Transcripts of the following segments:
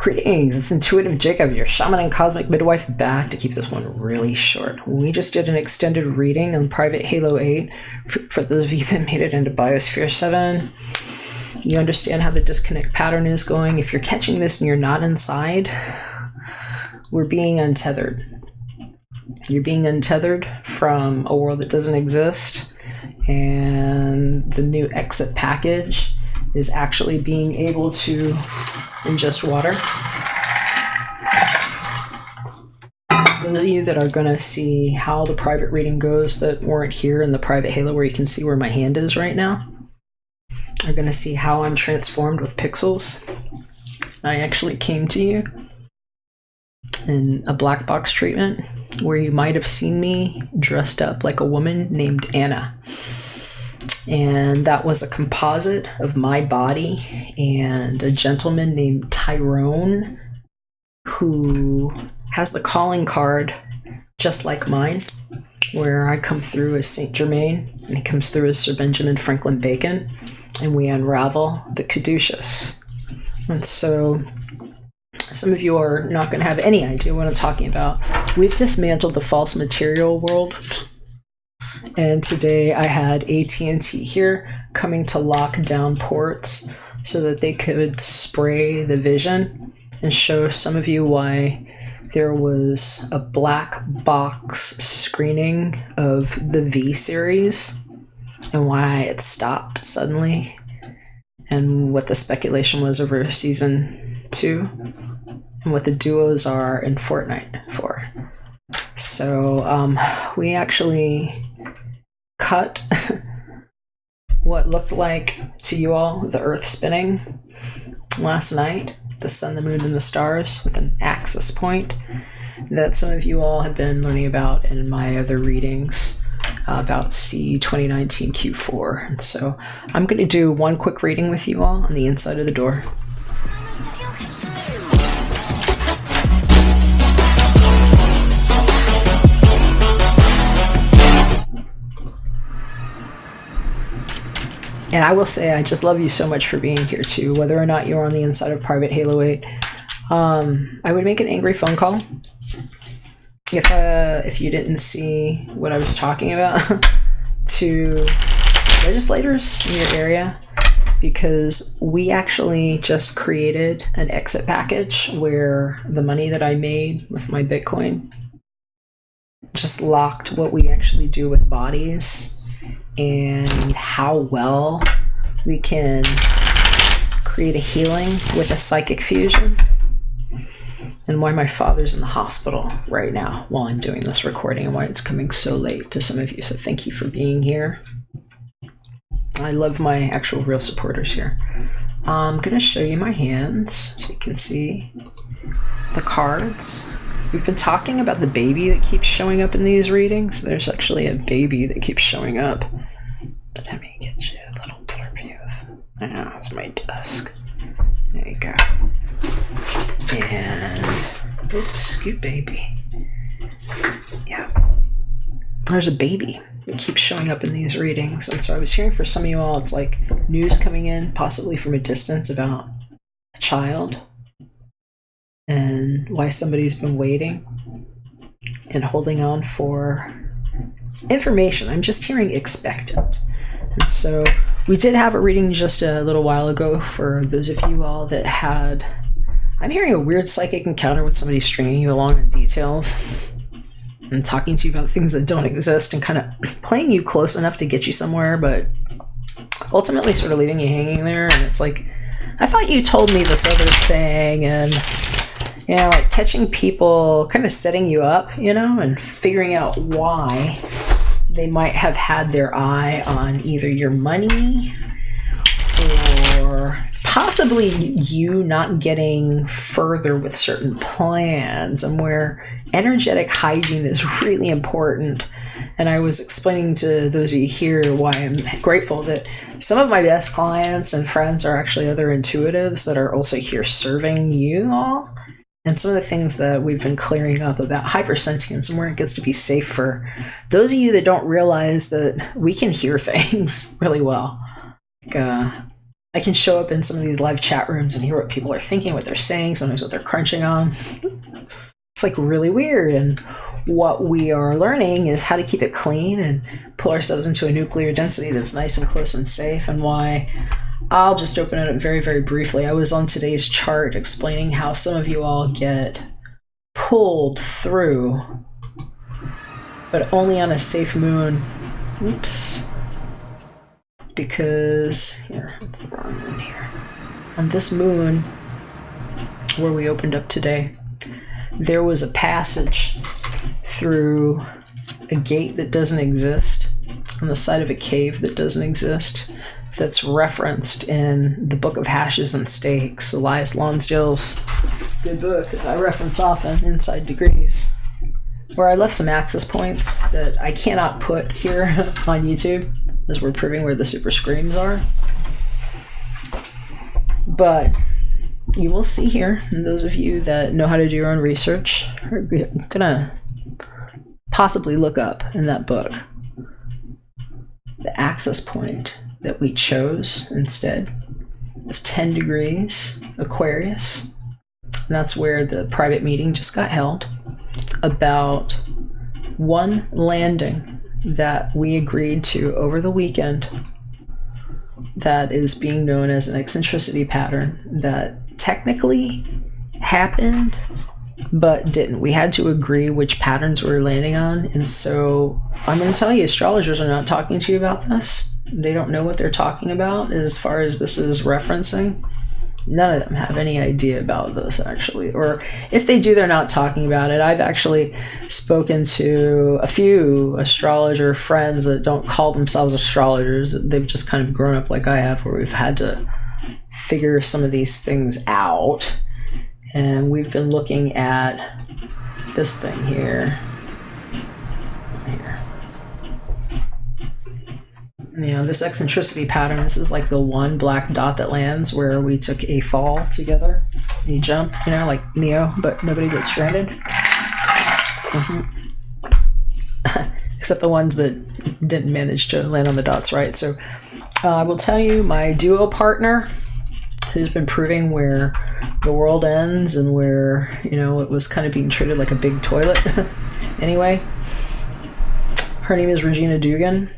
Greetings, it's Intuitive Jacob, your shaman and cosmic midwife, back to keep this one really short. We just did an extended reading on Private Halo 8. For those of you that made it into Biosphere 7, you understand how the disconnect pattern is going. If you're catching this and you're not inside, we're being untethered. You're being untethered from a world that doesn't exist, and the new exit package is actually being able to ingest water. Those of you that are going to see how the private reading goes that weren't here in the private Halo where you can see where my hand is right now are going to see how I'm transformed with pixels. I actually came to you in a black box treatment where you might have seen me dressed up like a woman named Anna. And that was a composite of my body and a gentleman named Tyrone, who has the calling card just like mine, where I come through as Saint Germain and he comes through as Sir Benjamin Franklin Bacon, and we unravel the caduceus. And so some of you are not going to have any idea what I'm talking about. We've dismantled the false material world. And today I had AT&T here coming to lock down ports so that they could spray the vision and show some of you why there was a black box screening of the V series and why it stopped suddenly and what the speculation was over season 2 and what the duos are in Fortnite for. So we actually cut what looked like to you all the earth spinning last night, the sun, the moon, and the stars with an axis point that some of you all have been learning about in my other readings about C 2019 Q4. And so I'm going to do one quick reading with you all on the inside of the door. And I will say, I just love you so much for being here too, whether or not you're on the inside of Private Halo 8. I would make an angry phone call if you didn't see what I was talking about to legislators in your area, because we actually just created an exit package where the money that I made with my Bitcoin just locked what we actually do with bodies and how well we can create a healing with a psychic fusion, and why my father's in the hospital right now while I'm doing this recording and why it's coming so late to some of you. So thank you for being here. I love my actual real supporters here. I'm going to show you my hands so you can see the cards. We've been talking about the baby that keeps showing up in these readings. There's actually a baby that keeps showing up. But let me get you a little blurb view of... I know, it's my desk. There you go. And... oops, cute baby. Yeah. There's a baby that keeps showing up in these readings. And so I was hearing for some of you all, it's like news coming in, possibly from a distance, about a child and why somebody's been waiting and holding on for information. I'm just hearing expectant. And so we did have a reading just a little while ago for those of you all that had... I'm hearing a weird psychic encounter with somebody stringing you along in details and talking to you about things that don't exist and kind of playing you close enough to get you somewhere, but ultimately sort of leaving you hanging there. And it's like, I thought you told me this other thing, and you know, like catching people kind of setting you up, you know, and figuring out why they might have had their eye on either your money or possibly you not getting further with certain plans, and where energetic hygiene is really important. And I was explaining to those of you here why I'm grateful that some of my best clients and friends are actually other intuitives that are also here serving you all. And some of the things that we've been clearing up about hypersentience and where it gets to be safe for those of you that don't realize that we can hear things really well. Like, I can show up in some of these live chat rooms and hear what people are thinking, what they're saying, sometimes what they're crunching on. It's like really weird. And what we are learning is how to keep it clean and pull ourselves into a nuclear density that's nice and close and safe. And why I'll just open it up very, very briefly. I was on today's chart explaining how some of you all get pulled through, but only on a safe moon. Oops. Because, here, it's the wrong moon here. On this moon, where we opened up today, there was a passage through a gate that doesn't exist, on the side of a cave that doesn't exist, that's referenced in the Book of Hashes and Stakes, Elias Lonsdale's good book that I reference often, Inside Degrees, where I left some access points that I cannot put here on YouTube, as we're proving where the super screams are. But you will see here, and those of you that know how to do your own research are gonna possibly look up in that book the access point that we chose instead of 10 degrees Aquarius. And that's where the private meeting just got held about one landing that we agreed to over the weekend that is being known as an eccentricity pattern that technically happened but didn't. We had to agree which patterns we were landing on, and so I'm going to tell you, astrologers are not talking to you about this. They don't know what they're talking about as far as this is referencing. None of them have any idea about this, actually. Or if they do, they're not talking about it. I've actually spoken to a few astrologer friends that don't call themselves astrologers. They've just kind of grown up like I have, where we've had to figure some of these things out. And we've been looking at this thing here. You know, this eccentricity pattern, this is like the one black dot that lands where we took a fall together. You jump, you know, like Neo, but nobody gets stranded. Except the ones that didn't manage to land on the dots right. So I will tell you, my duo partner, who's been proving where the world ends and where, you know, it was kind of being treated like a big toilet. Anyway, her name is Regina Dugan.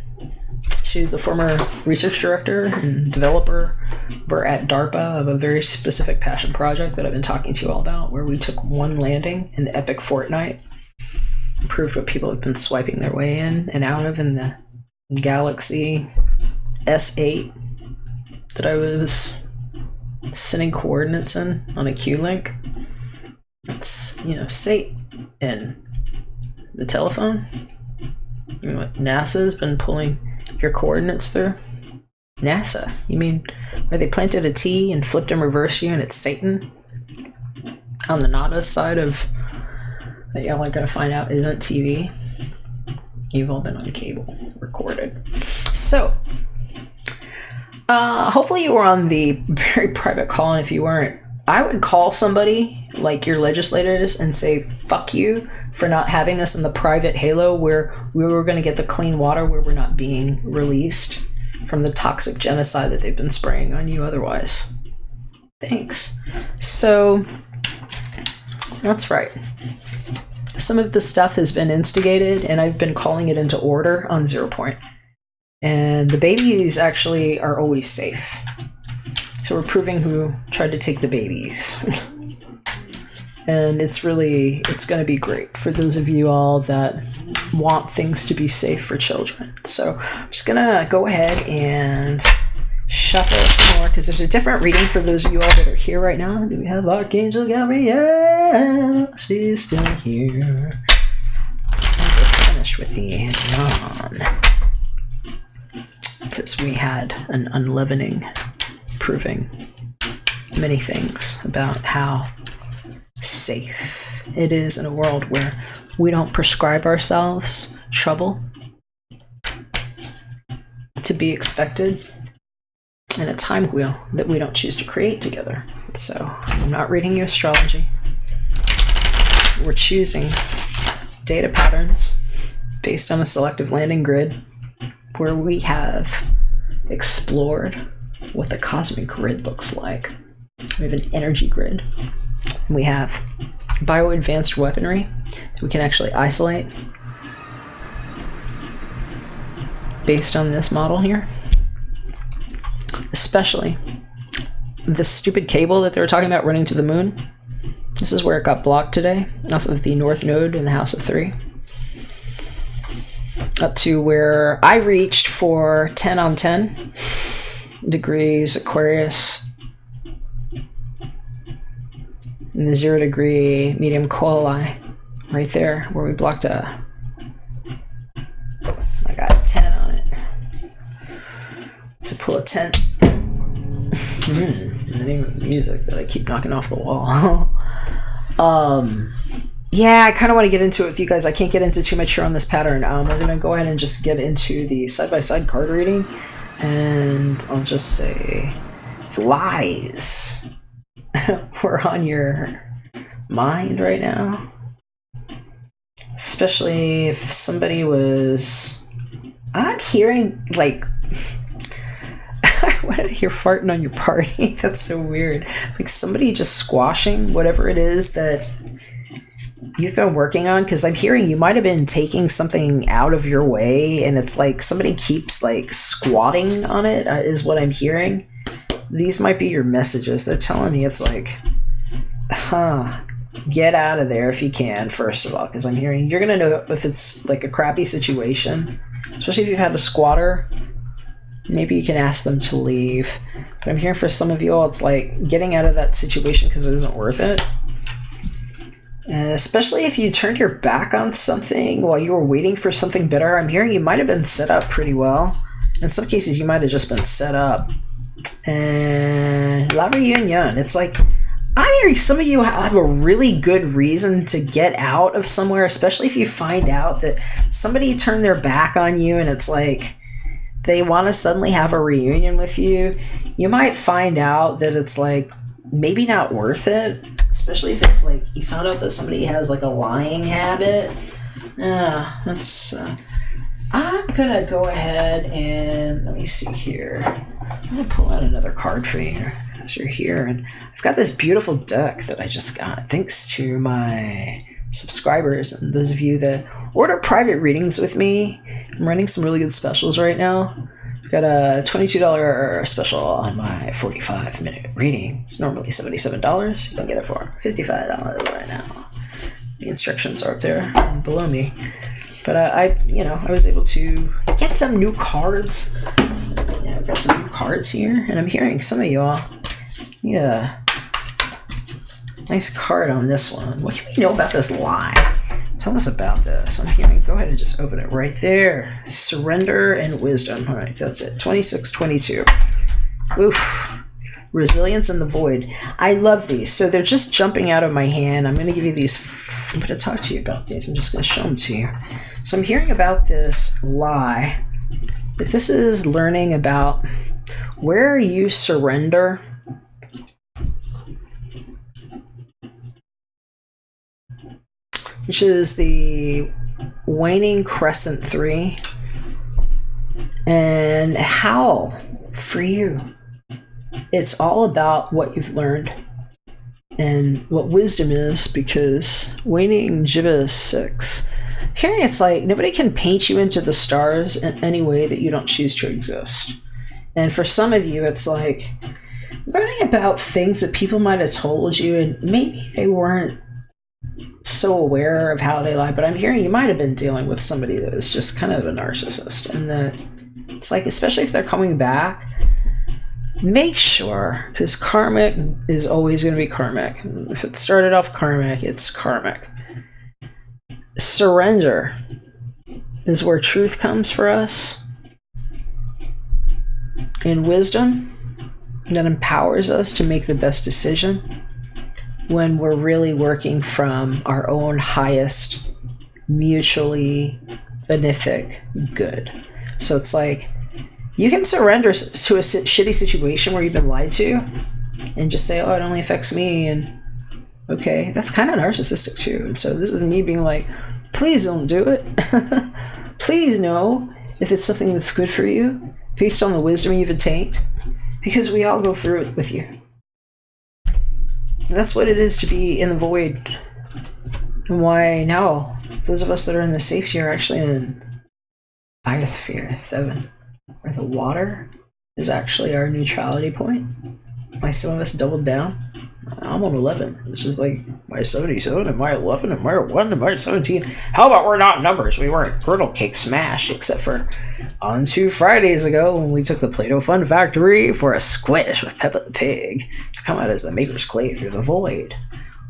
She's the former research director and developer over at DARPA of a very specific passion project that I've been talking to you all about, where we took one landing in the epic Fortnite, proved what people have been swiping their way in and out of in the Galaxy S8 that I was sending coordinates in on a Q-link. That's, you know, SATE in the telephone. You mean what NASA's been pulling your coordinates through? NASA? You mean where they planted a T and flipped and reversed you and it's Satan? On the Nada side of that y'all are going to find out isn't TV. You've all been on cable, recorded. So, hopefully you were on the very private call, and if you weren't, I would call somebody like your legislators and say, fuck you for not having us in the private halo where we were going to get the clean water, where we're not being released from the toxic genocide that they've been spraying on you otherwise. Thanks. So, that's right. Some of the stuff has been instigated, and I've been calling it into order on 0 Point. And the babies actually are always safe. So we're proving who tried to take the babies. And it's going to be great for those of you all that want things to be safe for children. So I'm just going to go ahead and shuffle some more, because there's a different reading for those of you all that are here right now. Do we have Archangel Gabrielle? She's still here. I just finished with the non, because we had an unleavening proving many things about how safe it is in a world where we don't prescribe ourselves trouble to be expected in a time wheel that we don't choose to create together. So I'm not reading you astrology. We're choosing data patterns based on a selective landing grid where we have explored what the cosmic grid looks like. We have an energy grid. We have bio-advanced weaponry that we can actually isolate based on this model here. Especially the stupid cable that they were talking about running to the moon. This is where it got blocked today, off of the north node in the house of 3. Up to where I reached for 10 on 10 degrees Aquarius. And the 0 degree medium coeli right there where we blocked I got 10 on it. To pull a tent. The name of the music that I keep knocking off the wall. Yeah, I kind of want to get into it with you guys. I can't get into too much here on this pattern. We're going to go ahead and just get into the side-by-side card reading. And I'll just say, lies were on your mind right now. Especially if somebody was... I'm hearing, like... Why did I hear farting on your party? That's so weird. Like somebody just squashing whatever it is that you've been working on, because I'm hearing you might have been taking something out of your way and it's like somebody keeps like squatting on it, is what I'm hearing. These might be your messages. They're telling me it's like, get out of there if you can, first of all, because I'm hearing you're going to know if it's like a crappy situation, especially if you've had a squatter. Maybe you can ask them to leave. But I'm hearing for some of you all, it's like getting out of that situation because it isn't worth it. Especially if you turned your back on something while you were waiting for something better. I'm hearing you might have been set up pretty well. In some cases, you might have just been set up. And La Reunion, it's like, I'm hearing some of you have a really good reason to get out of somewhere, especially if you find out that somebody turned their back on you and it's like, they want to suddenly have a reunion with you. You might find out that it's like maybe not worth it, especially if it's like you found out that somebody has like a lying habit. That's I'm gonna go ahead and let me see here. I'm gonna pull out another card for you as you're here, and I've got this beautiful deck that I just got thanks to my subscribers and those of you that order private readings with me. I'm running some really good specials right now. I've got a $22 special on my 45-minute reading. It's normally $77. You can get it for $55 right now. The instructions are up there below me. But I was able to get some new cards. Yeah, I've got some new cards here, and I'm hearing some of y'all. Yeah, nice card on this one. What do we know about this lie? Tell us about this. I'm hearing, go ahead and just open it right there. Surrender and wisdom. All right, that's it. 2622. Oof. Resilience in the void. I love these. So they're just jumping out of my hand. I'm going to give you these. I'm going to talk to you about these. I'm just going to show them to you. So I'm hearing about this lie. That this is learning about where you surrender. Which is the waning crescent 3, and how for you it's all about what you've learned and what wisdom is, because waning Jiva 6, hearing it's like nobody can paint you into the stars in any way that you don't choose to exist. And for some of you it's like learning about things that people might have told you and maybe they weren't so aware of how they lie, but I'm hearing you might have been dealing with somebody that was just kind of a narcissist, and that it's like, especially if they're coming back, make sure, because karmic is always going to be karmic. If it started off karmic, it's karmic. Surrender is where truth comes for us, and wisdom that empowers us to make the best decision when we're really working from our own highest mutually benefic good. So it's like you can surrender to a shitty situation where you've been lied to and just say, oh, it only affects me, and okay, that's kind of narcissistic too. And so this is me being like, please don't do it. Please know if it's something that's good for you based on the wisdom you've attained. because we all go through it with you. And that's what it is to be in the void. And why now those of us that are in the safety are actually in Biosphere 7, where the water is actually our neutrality point. Why some of us doubled down. I'm on 11, which is like my 77, and my 11, and my 1, and my 17. How about we're not numbers? We weren't Girdle Cake Smash, except for on 2 Fridays ago when we took the Play-Doh Fun Factory for a squish with Peppa the Pig to come out as the Maker's Clay through the void,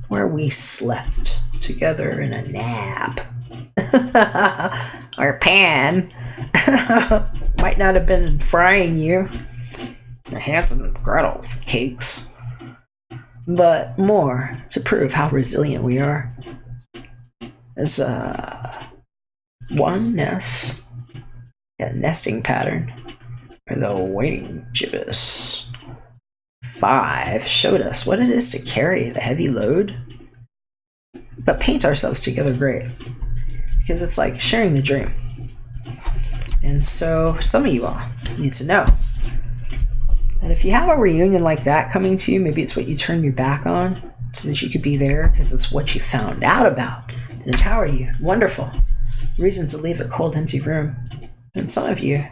where we slept together in a nap. Our pan might not have been frying you. The Hansel and Gretel cakes. But more to prove how resilient we are. As oneness, a nesting pattern, or the waiting gibbous. 5 showed us what it is to carry the heavy load, but paint ourselves together great. Because it's like sharing the dream. And so some of you all need to know that if you have a reunion like that coming to you, maybe it's what you turn your back on so that you could be there because it's what you found out about that empowered you. Wonderful. Reason to leave a cold, empty room. And some of you,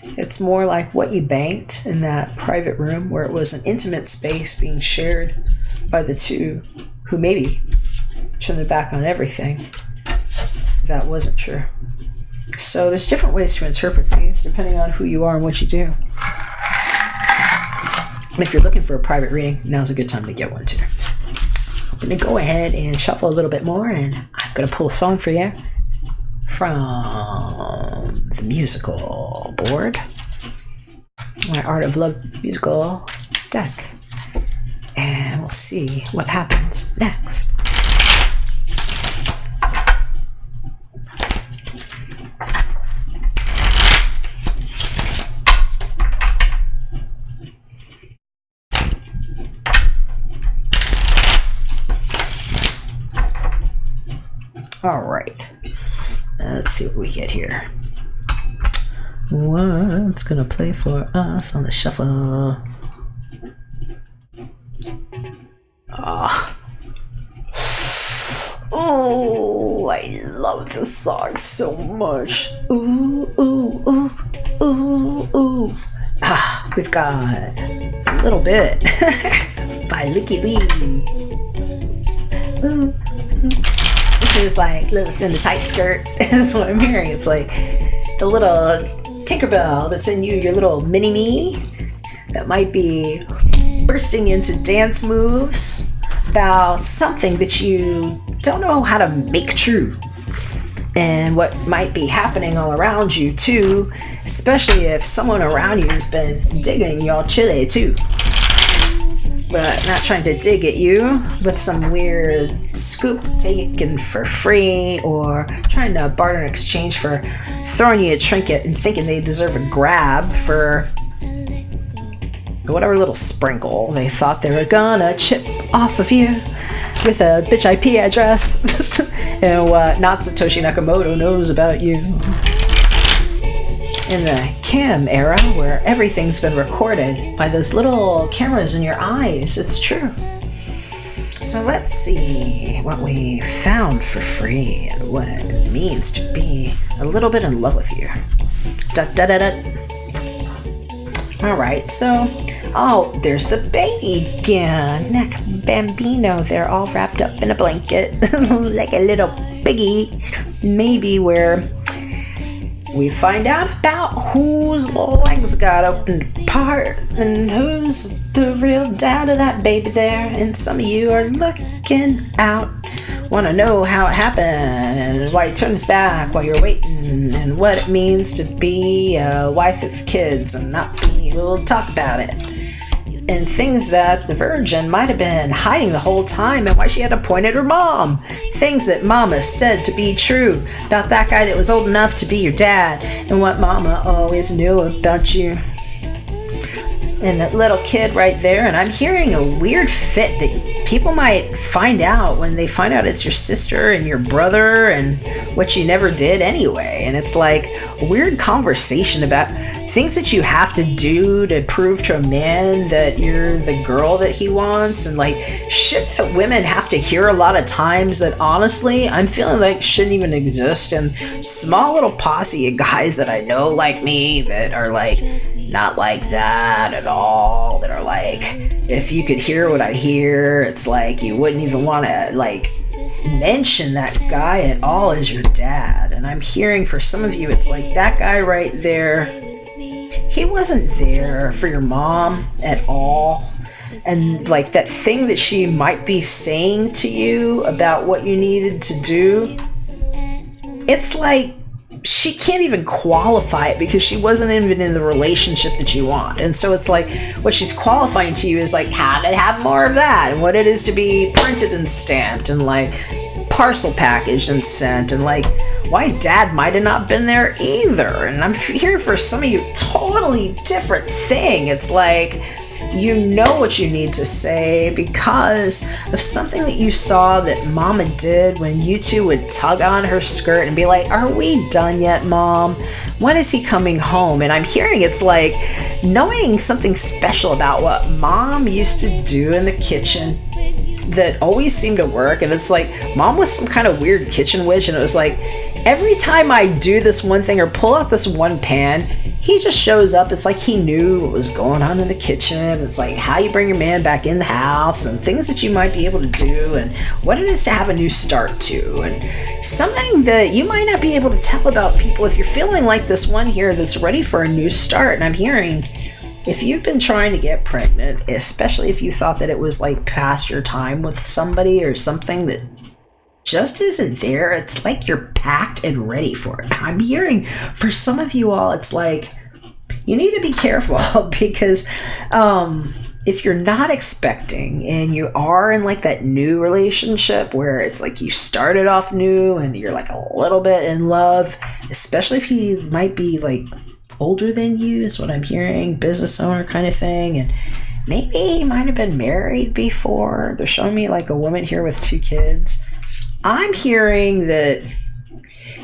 it's more like what you banked in that private room where it was an intimate space being shared by the two who maybe turned their back on everything. That wasn't true. So there's different ways to interpret these depending on who you are and what you do. And if you're looking for a private reading, now's a good time to get one too. I'm going to go ahead and shuffle a little bit more, and I'm going to pull a song for you from the musical board, my Art of Love musical deck. And we'll see what happens next. All right, let's see what we get here. What's gonna play for us on the shuffle? Oh, I love this song so much. Ooh, ooh, ooh, ooh, ooh. We've got a little bit by Licky Lee. Ooh, ooh. This is like Lilith in the tight skirt is what I'm hearing. It's like the little Tinkerbell that's in you, your little mini-me that might be bursting into dance moves about something that you don't know how to make true. And what might be happening all around you too, especially if someone around you has been digging your chili too. But not trying to dig at you with some weird scoop taken for free, or trying to barter in exchange for throwing you a trinket and thinking they deserve a grab for whatever little sprinkle they thought they were gonna chip off of you with a bitch IP address and what not Satoshi Nakamoto knows about you. In the cam era, where everything's been recorded by those little cameras in your eyes, it's true. So let's see what we found for free and what it means to be a little bit in love with you. Da da da da. Alright, so, there's the baby again. Neck Bambino, they're all wrapped up in a blanket like a little piggy. Maybe where we find out about whose legs got opened apart and who's the real dad of that baby there. And some of you are looking out, want to know how it happened and why he turned his back while you're waiting and what it means to be a wife with kids and not be able to talk about it. And things that the virgin might have been hiding the whole time and why she had to point at her mom. Things that mama said to be true about that guy that was old enough to be your dad and what mama always knew about you. And that little kid right there, and I'm hearing a weird fit that people might find out when they find out it's your sister and your brother and what you never did anyway. And it's like a weird conversation about things that you have to do to prove to a man that you're the girl that he wants, and like shit that women have to hear a lot of times that honestly I'm feeling like shouldn't even exist. And small little posse of guys that I know like me that are like not like that at all, that are like, if you could hear what I hear, it's like you wouldn't even want to like mention that guy at all as your dad. And I'm hearing for some of you, it's like that guy right there, he wasn't there for your mom at all. And like that thing that she might be saying to you about what you needed to do, it's like she can't even qualify it because she wasn't even in the relationship that you want. And so it's like what she's qualifying to you is like how to have more of that, and what it is to be printed and stamped and like parcel packaged and sent, and like why dad might have not been there either. And I'm hearing for some of you totally different thing. It's like you know what you need to say because of something that you saw that mama did when you two would tug on her skirt and be like, are we done yet, mom? When is he coming home? And I'm hearing it's like knowing something special about what mom used to do in the kitchen that always seemed to work. And it's like mom was some kind of weird kitchen witch, and it was like every time I do this one thing or pull out this one pan, he just shows up. It's like he knew what was going on in the kitchen. It's like how you bring your man back in the house and things that you might be able to do and what it is to have a new start to, and something that you might not be able to tell about people if you're feeling like this one here that's ready for a new start. And I'm hearing if you've been trying to get pregnant, especially if you thought that it was like past your time with somebody or something that just isn't there, it's like you're packed and ready for it. I'm hearing for some of you all, it's like you need to be careful because if you're not expecting and you are in like that new relationship where it's like you started off new and you're like a little bit in love, especially if he might be like older than you, is what I'm hearing, business owner kind of thing, and maybe he might have been married before. They're showing me like a woman here with 2 kids. I'm hearing that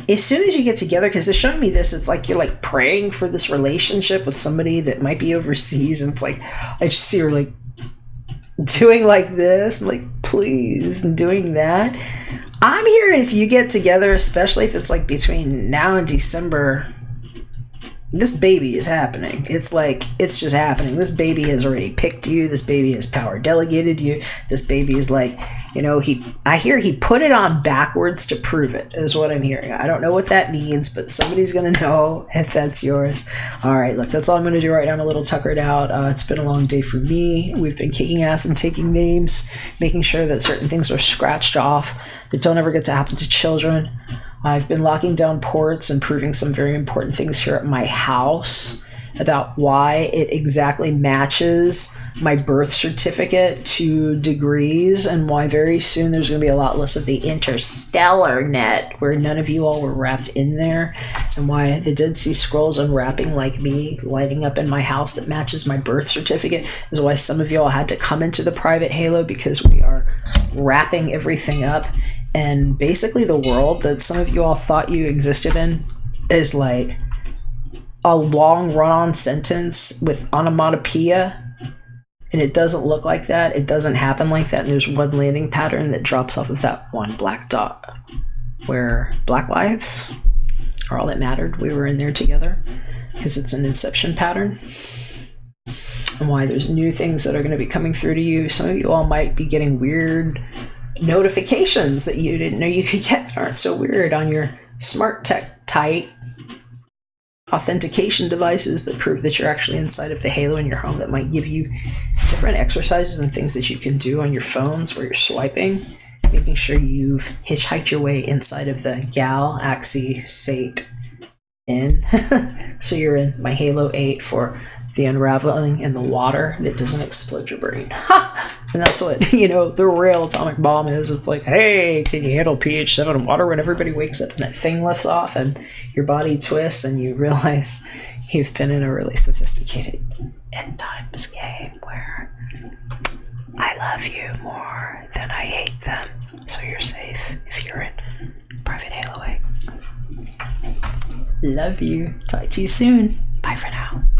as soon as you get together, because they're showing me this, it's like you're like praying for this relationship with somebody that might be overseas, and it's like I just see her like doing like this, and like please, and doing that. I'm hearing if you get together, especially if it's like between now and December, this baby is happening. It's like, it's just happening. This baby has already picked you. This baby has power delegated you. This baby is like, you know, I hear he put it on backwards to prove it, is what I'm hearing. I don't know what that means, but somebody's going to know if that's yours. All right, look, that's all I'm going to do right now. I'm a little tuckered out. It's been a long day for me. We've been kicking ass and taking names, making sure that certain things are scratched off that don't ever get to happen to children. I've been locking down ports and proving some very important things here at my house about why it exactly matches my birth certificate to degrees, and why very soon there's going to be a lot less of the interstellar net where none of you all were wrapped in there, and why the Dead Sea Scrolls unwrapping like me, lighting up in my house that matches my birth certificate, is why some of you all had to come into the private halo, because we are wrapping everything up. And basically the world that some of you all thought you existed in is like a long run-on sentence with onomatopoeia, and it doesn't look like that. It doesn't happen like that. And there's one landing pattern that drops off of that one black dot where Black lives are all that mattered. We were in there together because it's an inception pattern. And why there's new things that are going to be coming through to you. Some of you all might be getting weird notifications that you didn't know you could get that aren't so weird on your smart tech tight authentication devices that prove that you're actually inside of the halo in your home, that might give you different exercises and things that you can do on your phones where you're swiping, making sure you've hitchhiked your way inside of the galaxy state in. So you're in my Halo 8 for the unraveling in the water that doesn't explode your brain. Ha! And that's what, you know, the real atomic bomb is. It's like, hey, can you handle pH 7 in water? When everybody wakes up and that thing lifts off and your body twists and you realize you've been in a really sophisticated end times game where I love you more than I hate them. So you're safe if you're in Private Halo 8. Love you. Talk to you soon. Bye for now.